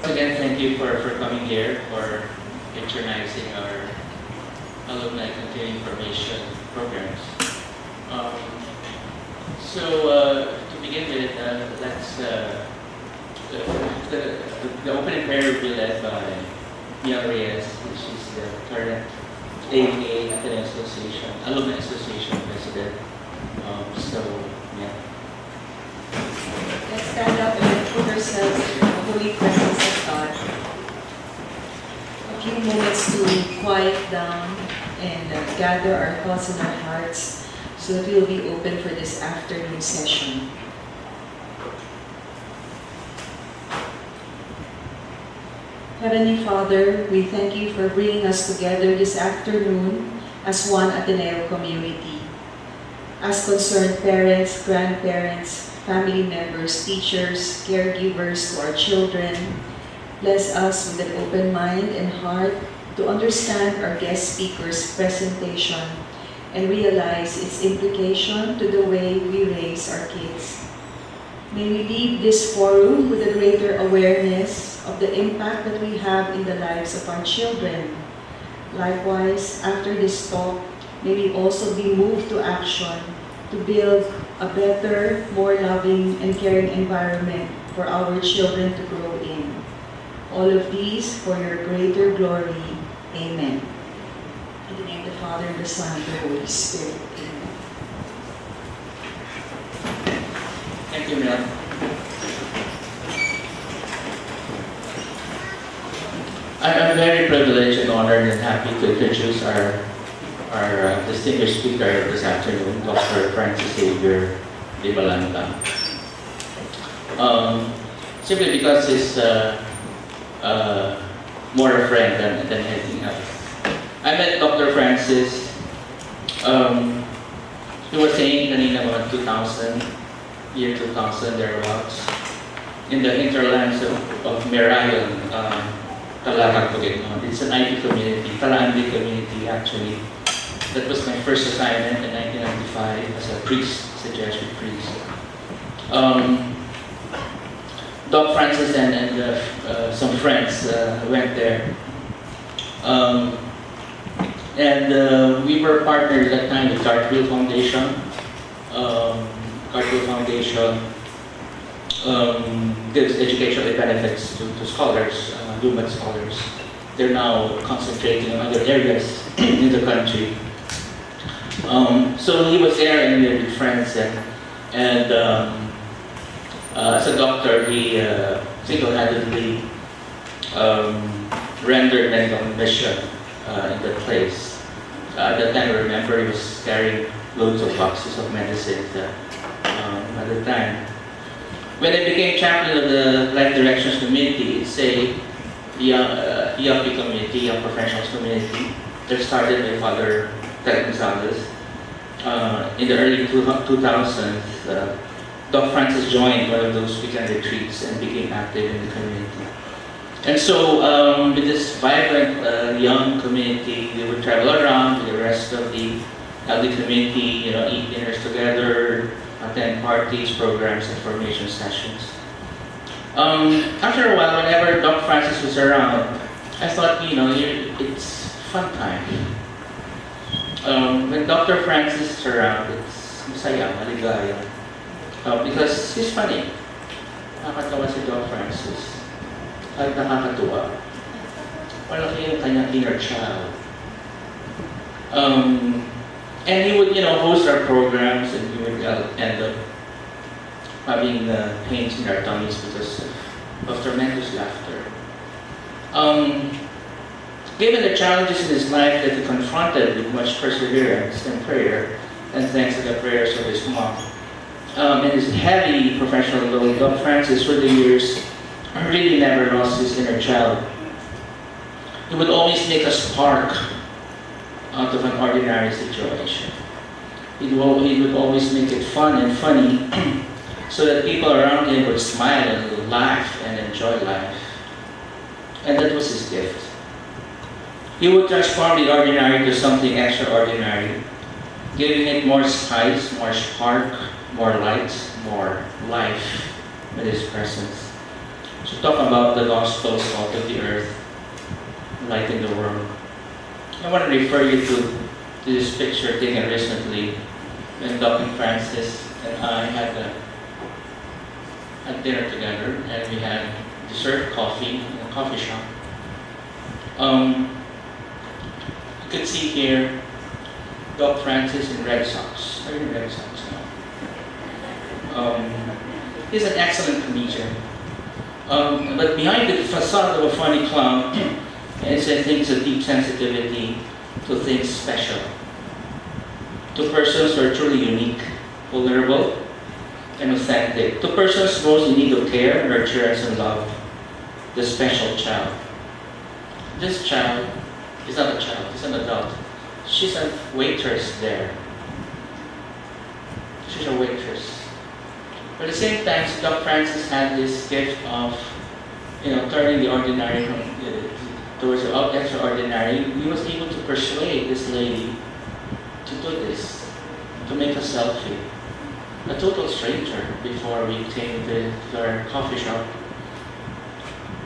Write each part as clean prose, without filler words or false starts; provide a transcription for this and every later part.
Again, thank you for coming here, for patronizing our alumni continuing formation programs. Um, to begin with, the opening prayer will be led by Mia Reyes, which is the current AVA Ateneo Association, Alumni Association President. Yeah. Let's stand up and put ourselves in the holy presence of God. A few moments to quiet down and gather our thoughts and our hearts so that we will be open for this afternoon session. Heavenly Father, we thank you for bringing us together this afternoon as one Ateneo community. As concerned parents, grandparents, family members, teachers, caregivers to our children, bless us with an open mind and heart to understand our guest speaker's presentation and realize its implication to the way we raise our kids. May we leave this forum with a greater awareness of the impact that we have in the lives of our children. Likewise, after this talk, may we also be moved to action to build a better, more loving and caring environment for our children to grow in. All of these for your greater glory. Amen. In the name of the Father, and the Son, and the Holy Spirit. Amen. Thank you, Mel. I'm very privileged and honored and happy to introduce our distinguished speaker this afternoon, Dr. Francis Xavier Dimalanta. Simply because he's more a friend than anything else. I met Dr. Francis, he was saying kanina mga 2000, year 2000 thereabouts, in the hinterlands of Merayon, Talarang, Bukidnon. It's an IT community, Talarang community actually. That was my first assignment in 1995 as a priest, as a Jesuit priest. Doc Francis and some friends went there. We were partnered at that time with Cartwheel Foundation. Cartwheel Foundation gives educational benefits to scholars, Lumen scholars. They're now concentrating on other areas in the country. So he was there and we were friends, and as a doctor, he single-handedly rendered medical mission in the place. At that time, I remember he was carrying loads of boxes of medicine at the time. When I became chaplain of the Life Directions community, it's a young community, young professionals community that started by Father Ted Gonzalez. In the early 2000s, Doc Francis joined one of those weekend retreats and became active in the community. And so, with this vibrant young community, we would travel around with the rest of the LD community, eat dinners together, attend parties, programs, and formation sessions. After a while, whenever Doc Francis was around, I thought, it's fun time. When Dr. Francis is around, it's masaya, maligaya. Because he's funny. Nakakatawa si Doc Francis. At nakakatuwa. Malaki yung kanyang inner child. And he would, host our programs, and we would end up having pains in our tummies because of tremendous laughter. Given the challenges in his life that he confronted with much perseverance and prayer, and thanks to the prayers of his mom, and his heavy professional load, Doc Francis, through the years, really never lost his inner child. He would always make a spark out of an ordinary situation. He would always make it fun and funny so that people around him would smile and laugh and enjoy life. And that was his gift. He would transform the ordinary to something extraordinary, giving it more spice, more spark, more light, more life with his presence. to talk about the gospel salt of the earth, light in the world. I want to refer you to this picture taken recently when Dr. Francis and I had dinner together, and we had dessert coffee in a coffee shop. You could see here Dr. Francis in red socks. Are you in red socks now? He's an excellent comedian. But behind the facade of a funny clown is, I think, a deep sensitivity to things special. To persons who are truly unique, vulnerable, and authentic. To persons most in need of care, nurturance, and love. The special child. This child is not a child, he's an adult. She's a waitress there. She's a waitress. But at the same time, Dr. Francis had this gift of, turning the ordinary towards the extraordinary. He was able to persuade this lady to do this, to make a selfie. A total stranger before we came to our coffee shop.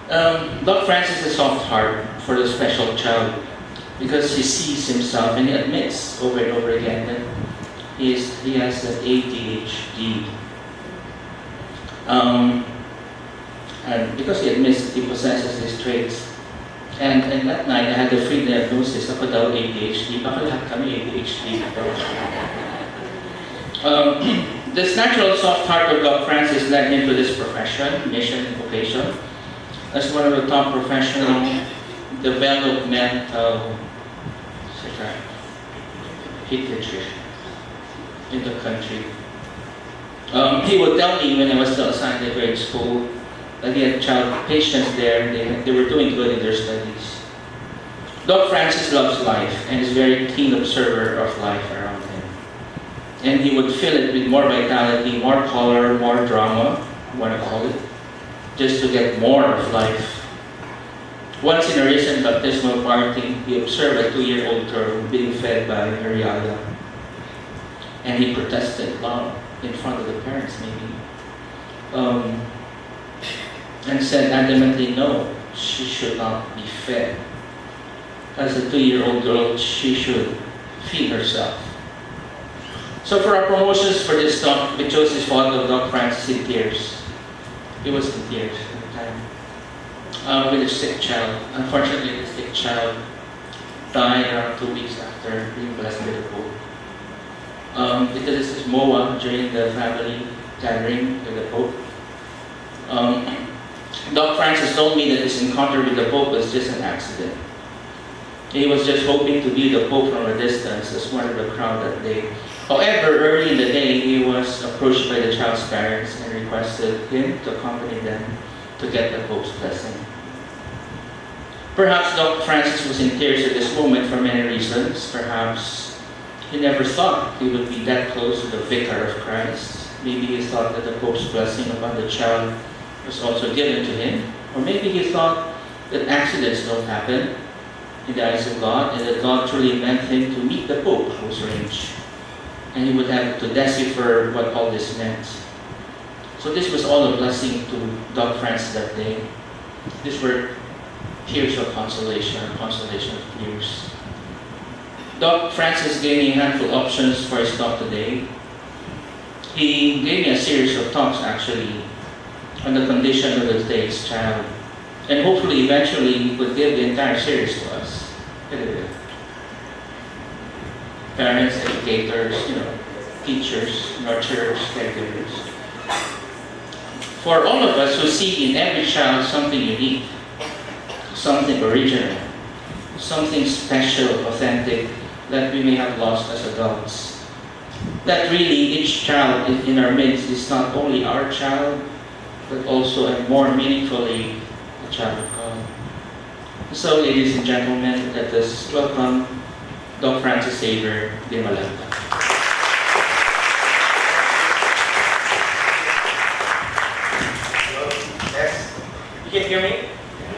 Dr. Francis has a soft heart for the special child because he sees himself and he admits over and over again that he has that ADHD. And because he admits that he possesses these traits. And that night I had the free diagnosis ako daw ADHD. Baka lahat kami ADHD. This natural soft heart of Dr. Francis led him to this profession, mission and vocation, as one of the top professional developmental pediatricians in the country. He would tell me when I was still assigned at grade school that he had child patients there, they were doing good in their studies. Dr. Francis loves life and is a very keen observer of life around him. And he would fill it with more vitality, more color, more drama, I want to call it, just to get more of life. Once in a recent baptismal party, he observed a 2-year-old girl being fed by her yaya. And he protested loud in front of the parents, maybe. And said adamantly, no, she should not be fed. As a 2-year-old girl, she should feed herself. So for our promotions for this talk, we chose this photo of Dr. Francis in tears. He was in tears at the time. With a sick child. Unfortunately, the sick child died around 2 weeks after being blessed with the Pope. Because this is MOA during the family gathering with the Pope. Dr. Francis told me that his encounter with the Pope was just an accident. He was just hoping to view the Pope from a distance as one of the crowd that day. However, early in the day, he was approached by the child's parents and requested him to accompany them to get the Pope's blessing. Perhaps Dr. Francis was in tears at this moment for many reasons. Perhaps he never thought he would be that close to the Vicar of Christ. Maybe he thought that the Pope's blessing upon the child was also given to him. Or maybe he thought that accidents don't happen in the eyes of God, and that God truly meant him to meet the Pope close range. And he would have to decipher what all this meant. So this was all a blessing to Dr. Francis that day. These were tears of consolation of tears. Dr. Francis gave me a handful of options for his talk today. He gave me a series of talks actually on the condition of the today's child. And hopefully eventually he would give the entire series to us. Parents, educators, teachers, nurturers, caregivers. For all of us who see in every child something unique, something original, something special, authentic, that we may have lost as adults. That really each child in our midst is not only our child, but also and more meaningfully a child of God. So, ladies and gentlemen, let us welcome Dr. Francis Xavier Dimalanta. Yes. You can hear me?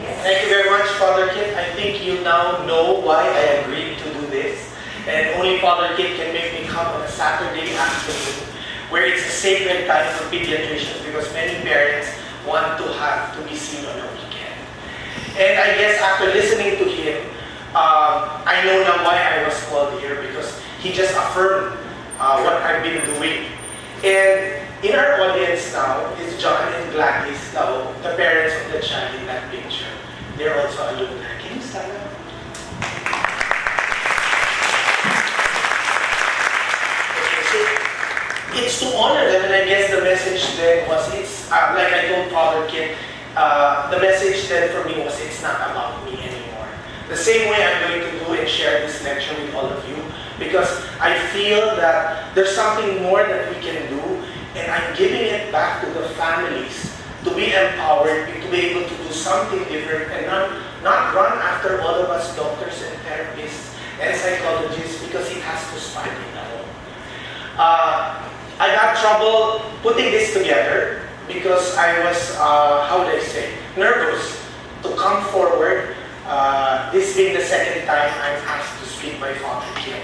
Yes. Thank you very much, Father Kit. I think you now know why I agreed to do this. And only Father Kit can make me come on a Saturday afternoon, where it's a sacred time for pediatricians, because many parents want to be seen on a weekend. And I guess after listening to him, I know now why I was called here, because he just affirmed what I've been doing. And in our audience now is John and Gladys, now the parents of the child in that picture. They're also alumni. Can you stand up? Okay, so it's to honor them, and I guess the message then was, it's like I told Father Kit, the message then for me was, it's not about me anymore. The same way I'm going to do and share this lecture with all of you, because I feel that there's something more that we can do, and I'm giving it back to the families to be empowered, to be able to do something different, and not run after all of us doctors and therapists and psychologists, because it has to start in the home. I got trouble putting this together because I was, how would I say, nervous to come forward. This being the second time I'm asked to speak by Father Kim.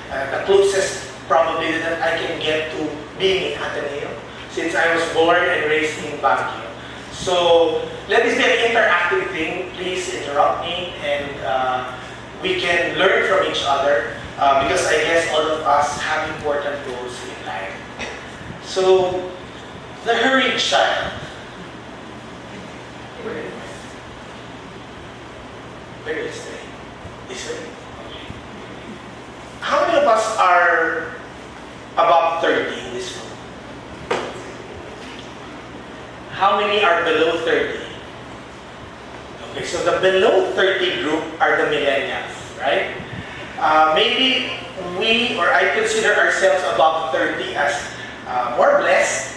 The closest probably that I can get to being in Ateneo, since I was born and raised in Baguio. So let this be an interactive thing. Please interrupt me, and we can learn from each other, because I guess all of us have important roles in life. So, the hurried child. Where is it? This way? How many of us are above 30 in this room? How many are below 30? Okay, so the below 30 group are the millennials, right? Maybe we, or I consider ourselves above 30 as more blessed,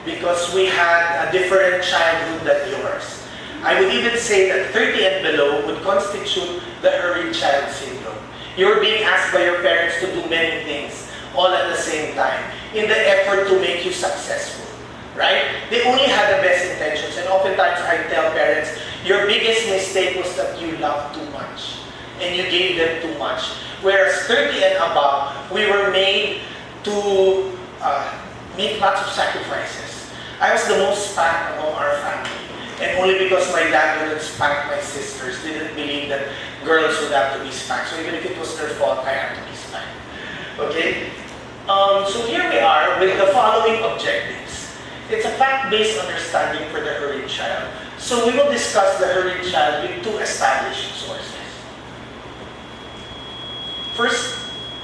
because we had a different childhood than yours. I would even say that 30 and below would constitute the hurried child syndrome. You're being asked by your parents to do many things all at the same time in the effort to make you successful, right? They only had the best intentions, and oftentimes I tell parents, your biggest mistake was that you loved too much and you gave them too much. Whereas 30 and above, we were made to make lots of sacrifices. I was the most spanked among our family, and only because my dad wouldn't spank my sisters, didn't believe that girls would have to be spanked. So even if it was their fault, I had to be spanked. Okay? So here we are with the following objectives. It's a fact-based understanding for the hurried child. So we will discuss the hurried child with two established sources. First,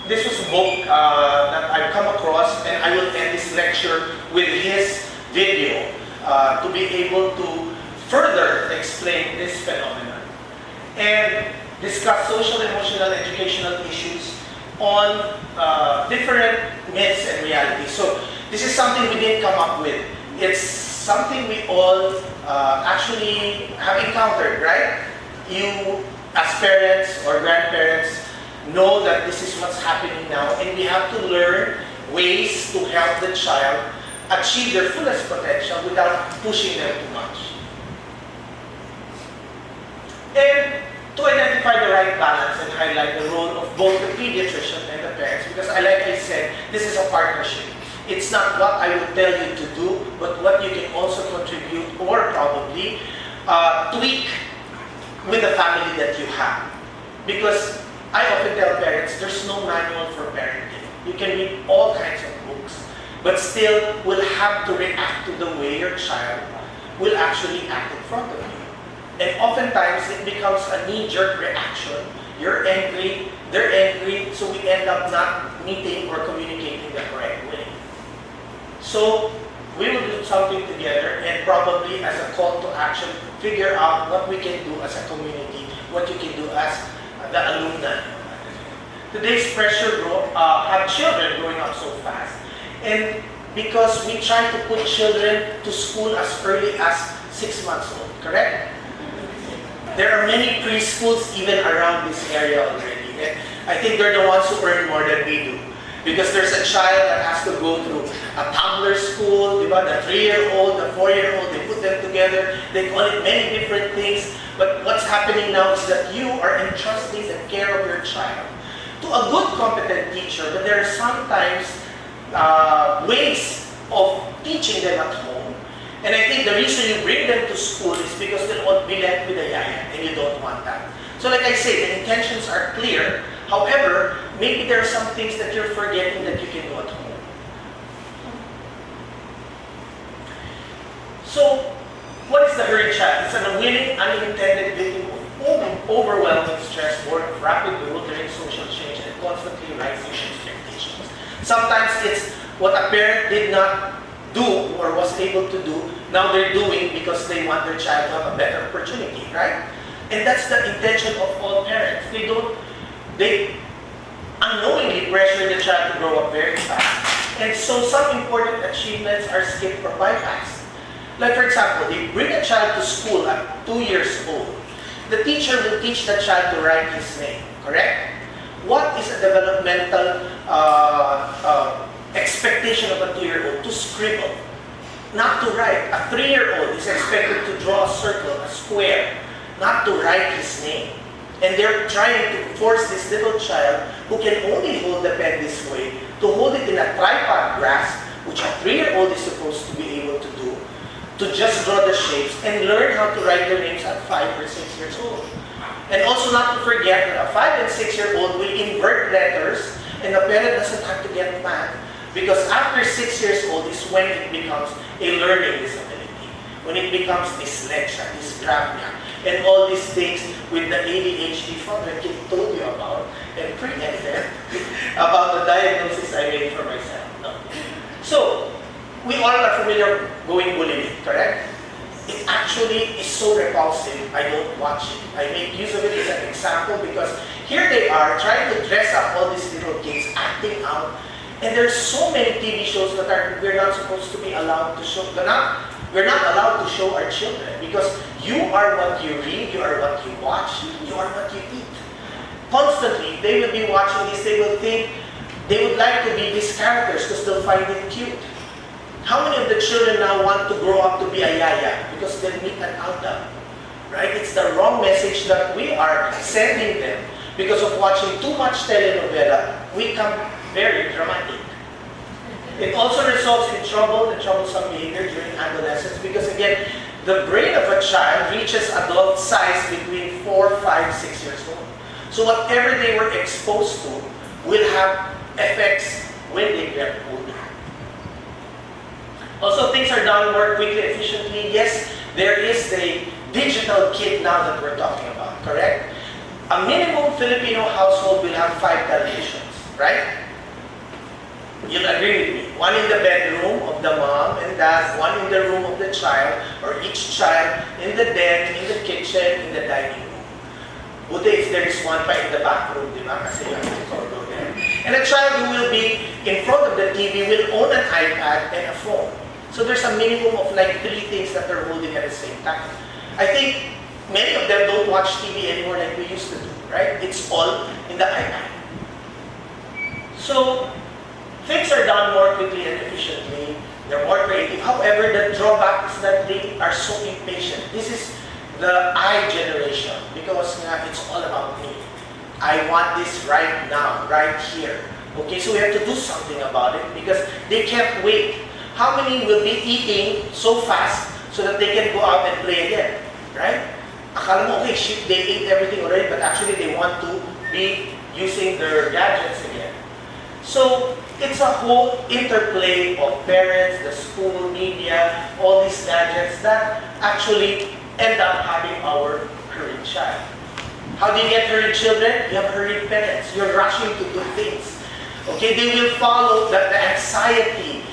this was a book that I've come across, and I will end this lecture with his video to be able to further explain this phenomenon and discuss social, emotional, educational issues on different myths and realities. So this is something we didn't come up with. It's something we all actually have encountered, right? You, as parents or grandparents, know that this is what's happening now, and we have to learn ways to help the child achieve their fullest potential without pushing them too much. And to identify the right balance and highlight the role of both the pediatrician and the parents, because like I said, this is a partnership. It's not what I would tell you to do, but what you can also contribute or probably tweak with the family that you have. Because I often tell parents, there's no manual for parenting. You can read all kinds of books, but still will have to react to the way your child will actually act in front of you. And oftentimes, it becomes a knee-jerk reaction. You're angry, they're angry, so we end up not meeting or communicating the correct way. So, we will do something together, and probably as a call to action, figure out what we can do as a community, what you can do as the alumni. Today's pressure have children growing up so fast. And because we try to put children to school as early as 6 months old, correct? There are many preschools even around this area already. And I think they're the ones who earn more than we do. Because there's a child that has to go through a toddler school, the 3-year-old, the 4-year-old, they put them together, they call it many different things. But what's happening now is that you are entrusting the care of your child to a good, competent teacher, but there are sometimes ways of teaching them at home And I think the reason you bring them to school is because they'll be left with a yaya, and you don't want that. So like I say, the intentions are clear. However, maybe there are some things that you're forgetting that you can do at home. So, what is the hurried child? It's an unwilling, unintended victim of overwhelming stress, born of rapid bewildering social change and constantly rising expectations. Sometimes it's what a parent did not do or was able to do, now they're doing because they want their child to have a better opportunity, right? And that's the intention of all parents. They unknowingly pressure the child to grow up very fast. And so some important achievements are skipped or bypassed. Like for example, they bring a child to school at 2 years old. The teacher will teach the child to write his name, correct? What is a developmental expectation of a 2-year-old? To scribble, not to write. A 3-year-old is expected to draw a circle, a square, not to write his name. And they're trying to force this little child who can only hold the pen this way to hold it in a tripod grasp, which a 3-year-old is supposed to be able to do, to just draw the shapes and learn how to write their names at 5 or 6 years old. And also not to forget that a 5 and 6-year-old will invert letters, and the parent doesn't have to get mad, because after 6 years old is when it becomes a learning disability, when it becomes dyslexia, dysgraphia, and all these things with the ADHD fund that Kid told you about, and pre-NFM, about the diagnosis I made for myself. No. So, we all are familiar with going bullying, correct? It actually is so repulsive, I don't watch it. I make use of it as an example because here they are trying to dress up all these little kids, acting out, and there's so many TV shows that we're not supposed to be allowed to show. We're not allowed to show our children because you are what you read, you are what you watch, you are what you eat. Constantly, they will be watching this, they will think, they would like to be these characters because they'll find it cute. How many of the children now want to grow up to be a yaya because they'll meet an adult? Right? It's the wrong message that we are sending them because of watching too much telenovela. We become very dramatic. It also results in trouble and troublesome behavior during adolescence because again, the brain of a child reaches adult size between 4, 5, 6 years old. So whatever they were exposed to will have effects when they get older. Also, things are done more quickly, efficiently. Yes, there is the digital kid now that we're talking about, correct? A minimum Filipino household will have 5 televisions, right? You'll agree with me. One in the bedroom of the mom and dad, one in the room of the child, or each child in the den, in the kitchen, in the dining room. Buti if there is one pa in the back room, di ba? Kasi you have to go there. And a child who will be in front of the TV will own an iPad and a phone. So there's a minimum of like 3 things that they're holding at the same time. I think many of them don't watch TV anymore like we used to do, right? It's all in the iPad. So things are done more quickly and efficiently. They're more creative. However, the drawback is that they are so impatient. This is the I generation because it's all about me. I want this right now, right here. Okay, so we have to do something about it because they can't wait. How many will be eating so fast so that they can go out and play again, right? Akala mo, okay, shit, they ate everything already, but actually they want to be using their gadgets again. So it's a whole interplay of parents, the school, media, all these gadgets that actually end up having our hurried child. How do you get hurried children? You have hurried parents. You're rushing to do things. Okay, they will follow the anxiety.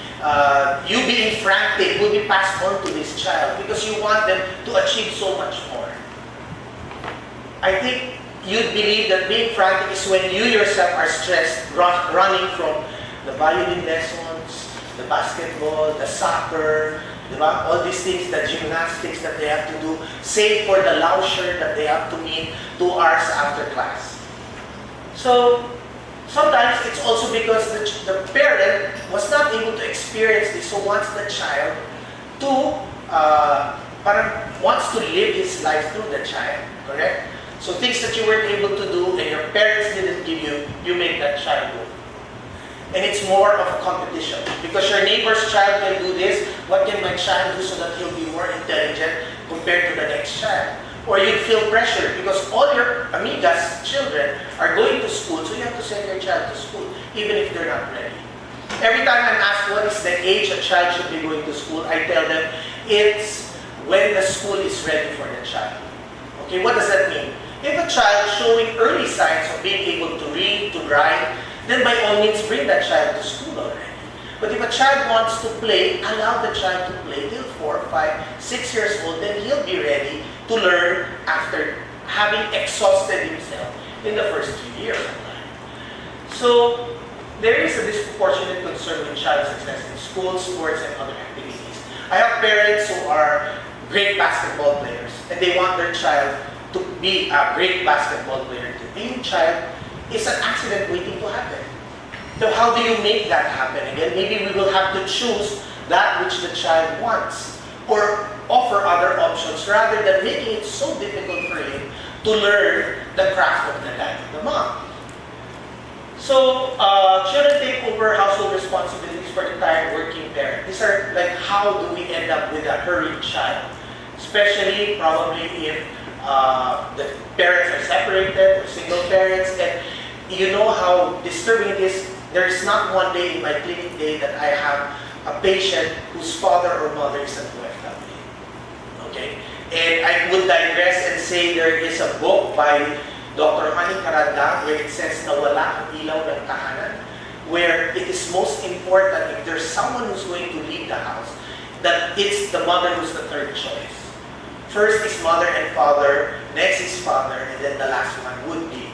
You being frantic will be passed on to this child because you want them to achieve so much more. I think you'd believe that being frantic is when you yourself are stressed, running from the violin lessons, the basketball, the soccer, all these things, the gymnastics that they have to do, save for the lauscher that they have to meet 2 hours after class. So sometimes it's also because the parent was not able to experience this, so wants the child to, wants to live his life through the child, correct? So things that you weren't able to do and your parents didn't give you, you make that child do. And it's more of a competition because your neighbor's child can do this, what can my child do so that he'll be more intelligent compared to the next child? Or you'd feel pressure because all your amigas, children, are going to school, so you have to send your child to school, even if they're not ready. Every time I'm asked what is the age a child should be going to school, I tell them it's when the school is ready for the child. Okay, what does that mean? If a child showing early signs of being able to read, to write, then by all means bring that child to school already. But if a child wants to play, allow the child to play till 4, 5, 6 years old, then he'll be ready to learn after having exhausted himself in the first few years of life. So, there is a disproportionate concern with child success in school, sports, and other activities. I have parents who are great basketball players, and they want their child to be a great basketball player too. And your child is an accident waiting to happen. So how do you make that happen? Again, maybe we will have to choose that which the child wants or offer other options rather than making it so difficult for him to learn the craft of the dad and the mom. So, children take over household responsibilities for the tired working parent. These are like, how do we end up with a hurried child? Especially, probably if the parents are separated or single parents. And you know how disturbing it is. There is not one day in my clinic day that I have a patient whose father or mother is an OFW. Okay? And I would digress and say there is a book by Dr. Hani Karanda where it says na wala ang ilaw ng tahanan, where it is most important if there's someone who's going to leave the house, that it's the mother who's the third choice. First is mother and father, next is father, and then the last one would be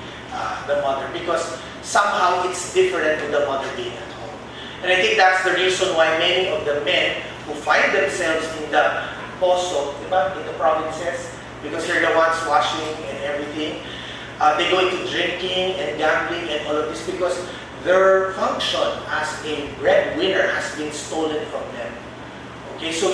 the mother, because somehow it's different with the mother being at home. And I think that's the reason why many of the men who find themselves in the poso, diba, in the provinces, because they're the ones washing and everything, they go into drinking and gambling and all of this because their function as a breadwinner has been stolen from them. Okay, so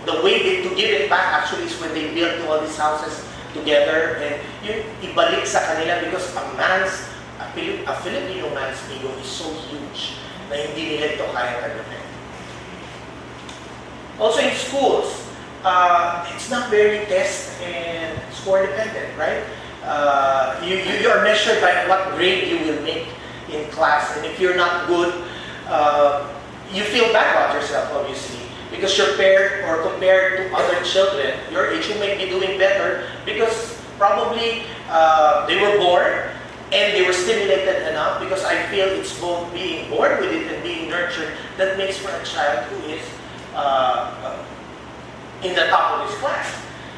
the way to give it back actually is when they build all these houses together and yung ibalik sa kanila, because a Filipino man's ego is so huge na hindi nila ito kaya tanggapin. Also in schools, it's not very test and score dependent, right? You are measured by what grade you will make in class, and if you're not good, you feel bad about yourself, obviously, because you're paired or compared to other children your age who may be doing better because probably they were born and they were stimulated enough, because I feel it's both being born with it and being nurtured that makes for a child who is in the top of his class.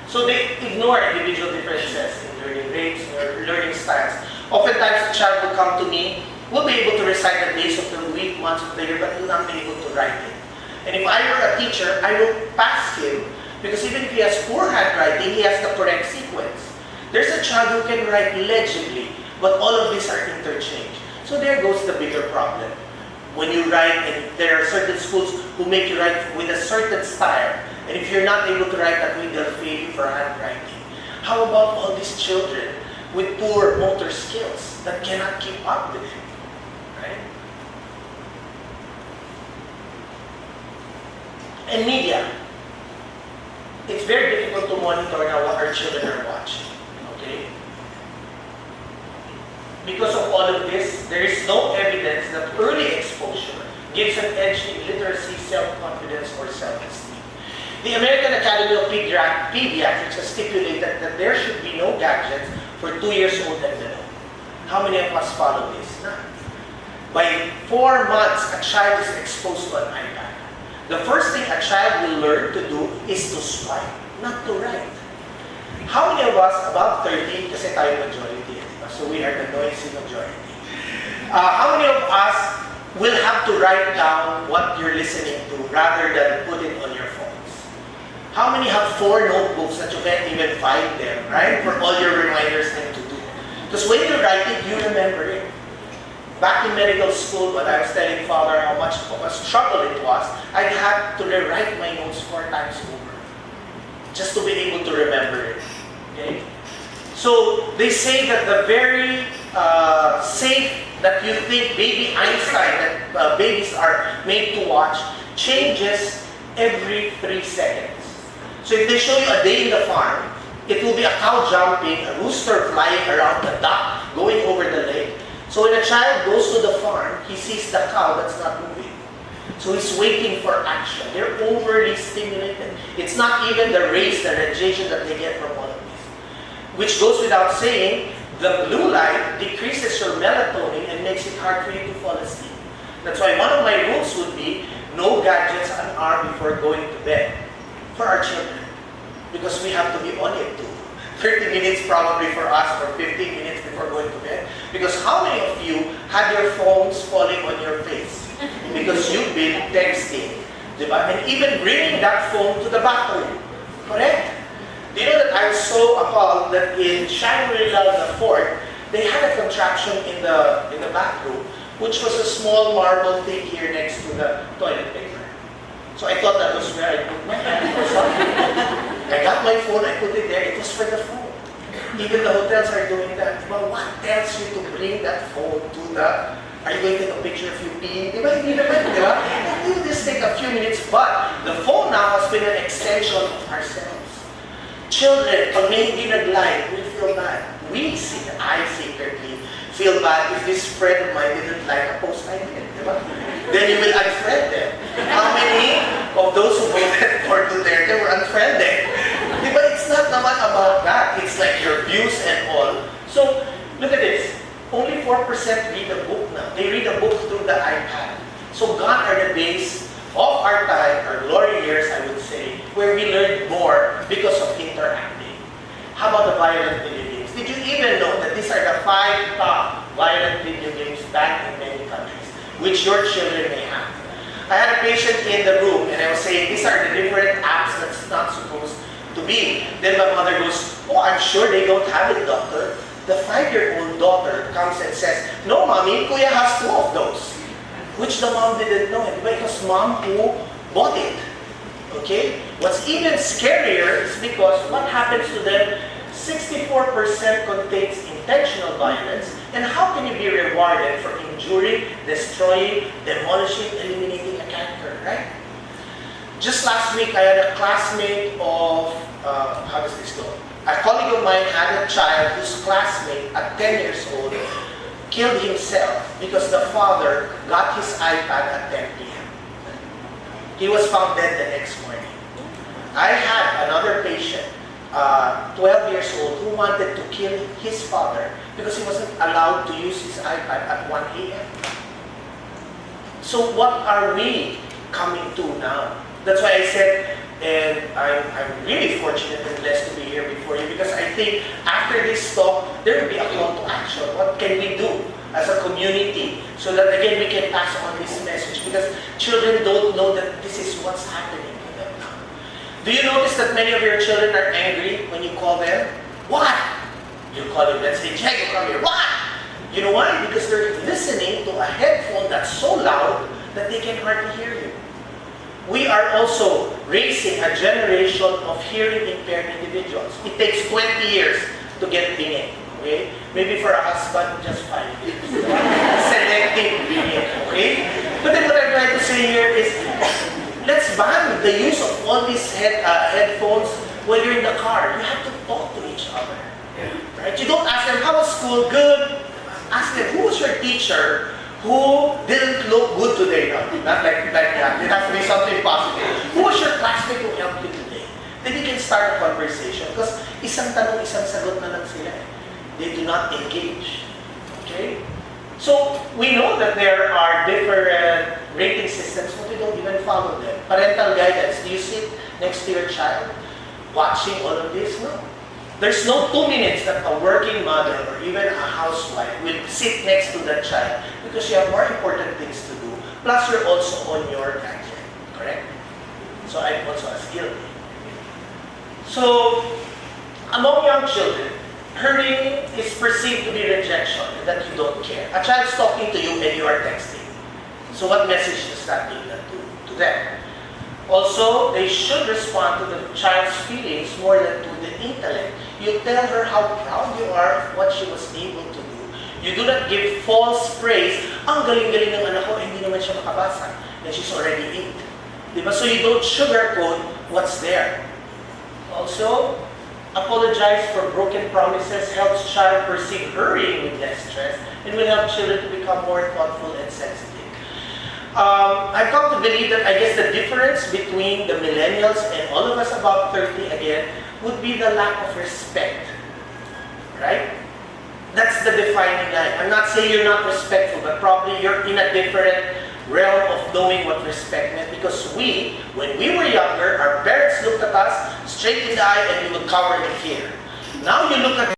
So they ignore individual differences in learning rates or learning styles. Oftentimes a child will come to me, will be able to recite the days of the week, months of the year, but will not be able to write it. And if I were a teacher, I will pass him, because even if he has poor handwriting, he has the correct sequence. There's a child who can write legibly, but all of these are interchanged. So there goes the bigger problem. When you write, and there are certain schools who make you write with a certain style, and if you're not able to write that way, they'll fail you for handwriting. How about all these children with poor motor skills that cannot keep up with it? Right? And media. It's very difficult to monitor now what our children are watching. Okay? Because of all of this, there is no evidence that early exposure gives an edge in literacy, self-confidence, or self-esteem. The American Academy of Pediatrics has stipulated that there should be no gadgets for 2 years old and below. How many of us follow this? None. By 4 months, a child is exposed to an iPad. The first thing a child will learn to do is to swipe, not to write. How many of us, about 30, kasi tayo majority, so we are the noisy majority. How many of us will have to write down what you're listening to rather than put it on your phones? How many have 4 notebooks that you can't even find them, right? For all your reminders and to do. Because when you write it, you remember it. Back in medical school, when I was telling Father how much of a struggle it was, I had to rewrite my notes 4 times over just to be able to remember it. Okay? So they say that the very safe that you think baby Einstein, that babies are made to watch, changes every 3 seconds. So if they show you a day in the farm, it will be a cow jumping, a rooster flying around, a duck going over the lake. So when a child goes to the farm, he sees the cow that's not moving. So he's waiting for action. They're overly stimulated. It's not even the rays, the radiation that they get from all of this. Which goes without saying, the blue light decreases your melatonin and makes it hard for you to fall asleep. That's why one of my rules would be, no gadgets an hour before going to bed for our children. Because we have to be on it too. 30 minutes probably for us, or 15 minutes before going to bed. Because how many of you had your phones falling on your face? Because you've been texting. Diba? And even bringing that phone to the bathroom. Correct? Do you know that I was so appalled that in Shangri-La, the fort, they had a contraption in the bathroom, which was a small marble thing here next to the toilet paper. So I thought that was where I put my hand or something. I got my phone, I put it there, it was for the phone. Even the hotels are doing that. But what tells you to bring that phone to the, are you going to take a picture of you peeing? Diba? You just take a few minutes, but the phone now has been an extension of ourselves. Children, pag may hindi nag-like, we feel bad. I secretly feel bad if this friend of mine didn't like a post I did. Diba? Then you will unfriend them. How many of those who voted for Duterte were unfriended? Diba? It's not naman about that. It's like your views and all. So, look at this. Only 4% read a book now. They read a book through the iPad. So gone are the days of our time, our glory years, I would say, where we learned more because of interacting. How about the violent video games? Did you even know that these are the 5 top violent video games banned in many countries, which your children may have? I had a patient in the room and I was saying, these are the different apps that's not supposed to be. Then my mother goes, oh, I'm sure they don't have it, doctor. The 5-year-old daughter comes and says, no, mommy, kuya has 2 of those. Which the mom didn't know. It was mom who bought it. Okay? What's even scarier is because what happens to them, 64% contains intentional violence. And how can you be rewarded for injuring, destroying, demolishing, eliminating a character, right? Just last week, I had a classmate of, how does this go? A colleague of mine had a child whose classmate at 10 years old killed himself because the father got his iPad at 10 p.m. He was found dead the next morning. I had another patient, 12 years old, who wanted to kill his father because he wasn't allowed to use his iPad at 1 a.m. So what are we coming to now? That's why I said, and I'm really fortunate and blessed to be here before you, because I think after this talk, there will be a call to action. What can we do as a community so that again we can pass on this message? Because children don't know that this is what's happening to them now. Do you notice that many of your children are angry when you call them? What? You call them, let's say, Jack, come here. What? You know why? Because they're listening to a headphone that's so loud that they can hardly hear you. We are also raising a generation of hearing impaired individuals. It takes 20 years to get binging, okay? Maybe for a husband, just 5 years. Selective binging, okay? But then what I'm trying to say here is, let's ban the use of all these headphones while you're in the car. You have to talk to each other, right? You don't ask them, how was school? Good. Ask them, who was your teacher who didn't look good today? No, not like that. It has to be something positive. Who was your classmate who helped you today? Then you can start a conversation. Because isang tanong, isang sagot na lang sila. They do not engage. Okay? So, we know that there are different rating systems, but we don't even follow them. Parental guidance. Do you sit next to your child watching all of this? No. There's no 2 minutes that a working mother or even a housewife will sit next to that child because you have more important things to do. Plus, you're also on your gadget. Correct? So, I'm also as guilty. So, among young children, hurrying is perceived to be rejection, that you don't care. A child's talking to you and you are texting. So, what message does that mean to them? Also, they should respond to the child's feelings more than to the intellect. You tell her how proud you are of what she was able to do. You do not give false praise. Ang galing-galing ng anak ko, hindi naman siya makabasa. And she's already 8. Diba? So you don't sugarcoat what's there. Also, apologize for broken promises helps child perceive hurrying with less stress and will help children to become more thoughtful and sensitive. I've come to believe that I guess the difference between the millennials and all of us above 30 again would be the lack of respect. Right? That's the defining line. I'm not saying you're not respectful, but probably you're in a different realm of knowing what respect meant. Because when we were younger, our parents looked at us straight in the eye and we would cower in fear. Now you look at